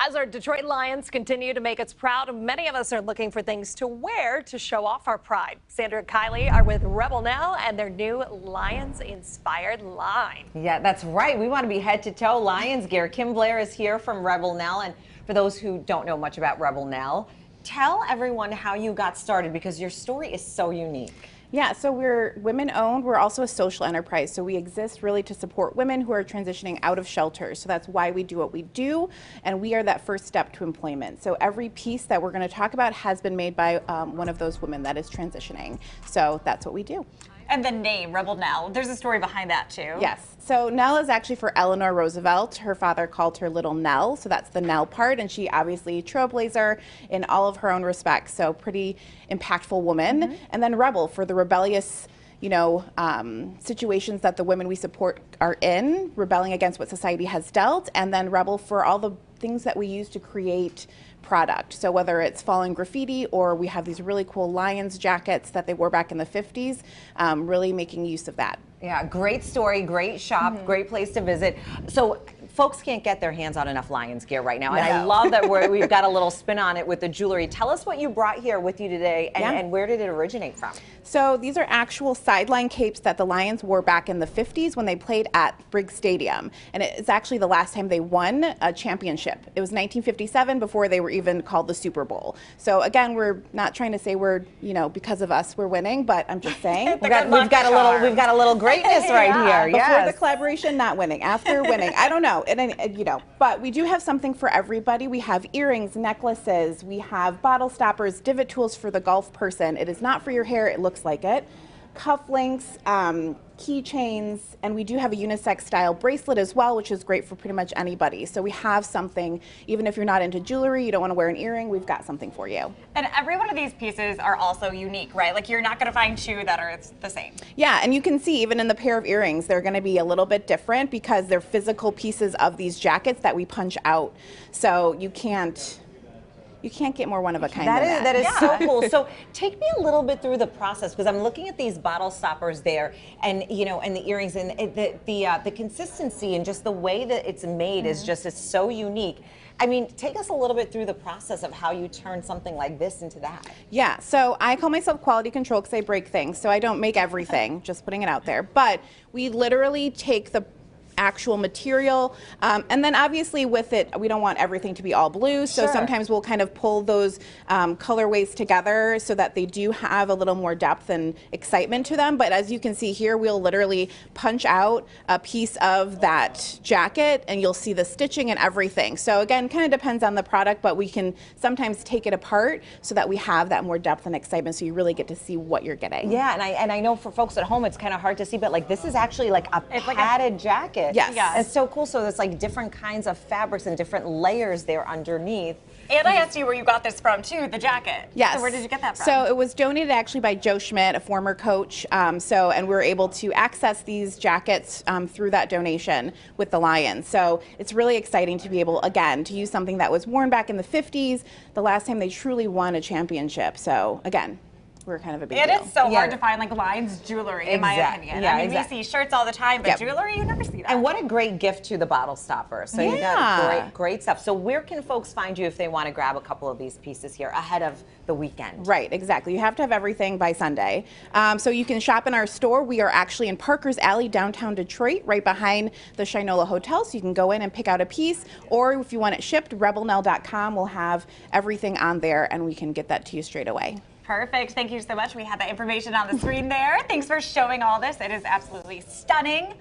As our Detroit Lions continue to make us proud, many of us are looking for things to wear to show off our pride. Sandra and Kylie are with Rebel Nell and their new Lions-inspired line. Yeah, that's right. We want to be head to toe Lions gear. Kim Blair is here from Rebel Nell. And for those who don't know much about Rebel Nell, tell everyone how you got started because your story is so unique. Yeah, so we're women-owned. We're also a social enterprise, so we exist really to support women who are transitioning out of shelters. So that's why we do what we do, and we are that first step to employment. So every piece that we're going to talk about has been made by one of those women that is transitioning. So that's what we do. And the name, Rebel Nell, there's a story behind that too. Yes. So Nell is actually for Eleanor Roosevelt. Her father called her Little Nell, so that's the Nell part, and she obviously trailblazer in all of her own respects, so pretty impactful woman. Mm-hmm. And then Rebel for the rebellious, situations that the women we support are in, rebelling against what society has dealt, and then Rebel for all the things that we use to create product. So whether it's fallen graffiti or we have these really cool Lions jackets that they wore back in the 50s, really making use of that. Yeah, great story, great shop, great place to visit. So folks can't get their hands on enough Lions gear right now. And I love that we've got a little spin on it with the jewelry. Tell us what you brought here with you today and where did it originate from? So these are actual sideline capes that the Lions wore back in the 50s when they played at Briggs Stadium. And it's actually the last time they won a championship. It was 1957 before they were even called the Super Bowl. So again, we're not trying to say we're, because of us we're winning, but I'm just saying. we've got a little greatness right here. Before the collaboration, not winning. After winning, I don't know. But we do have something for everybody. We have earrings, necklaces, we have bottle stoppers, divot tools for the golf person. It is not for your hair, it looks like it. Cufflinks, keychains, and we do have a unisex style bracelet as well, which is great for pretty much anybody. So we have something, even if you're not into jewelry, you don't want to wear an earring, we've got something for you. And every one of these pieces are also unique, right? Like you're not going to find two that are the same. Yeah, and you can see even in the pair of earrings, they're going to be a little bit different because they're physical pieces of these jackets that we punch out. So you can't get more one of a kind than that. That is so cool. So take me a little bit through the process because I'm looking at these bottle stoppers there, and and the earrings and the consistency and just the way that it's made is so unique. I mean, take us a little bit through the process of how you turn something like this into that. Yeah, so I call myself quality control because I break things, so I don't make everything, just putting it out there. But we literally take the actual material, and then obviously with it we don't want everything to be all blue, so sometimes we'll kind of pull those colorways together so that they do have a little more depth and excitement to them. But as you can see here, we'll literally punch out a piece of that jacket and you'll see the stitching and everything. So again, kind of depends on the product, but we can sometimes take it apart so that we have that more depth and excitement so you really get to see what you're getting. Yeah, and I know for folks at home it's kind of hard to see, but like this is actually like a padded jacket. Yes. Yeah. It's so cool. So there's like different kinds of fabrics and different layers there underneath. And I asked you where you got this from too, the jacket. Yes. So where did you get that from? So it was donated actually by Joe Schmidt, a former coach. And we were able to access these jackets through that donation with the Lions. So it's really exciting to be able, again, to use something that was worn back in the 50s, the last time they truly won a championship. So again, we're kind of a big deal. It is so hard to find like Lions jewelry, in my opinion. Yeah, I mean, we see shirts all the time, but jewelry, you never see that. And what a great gift to the bottle stopper. So you got great stuff. So where can folks find you if they want to grab a couple of these pieces here ahead of the weekend? Right, exactly. You have to have everything by Sunday. So you can shop in our store. We are actually in Parker's Alley, downtown Detroit, right behind the Shinola Hotel. So you can go in and pick out a piece, or if you want it shipped, rebelnell.com will have everything on there and we can get that to you straight away. Perfect. Thank you so much. We had that information on the screen there. Thanks for showing all this. It is absolutely stunning.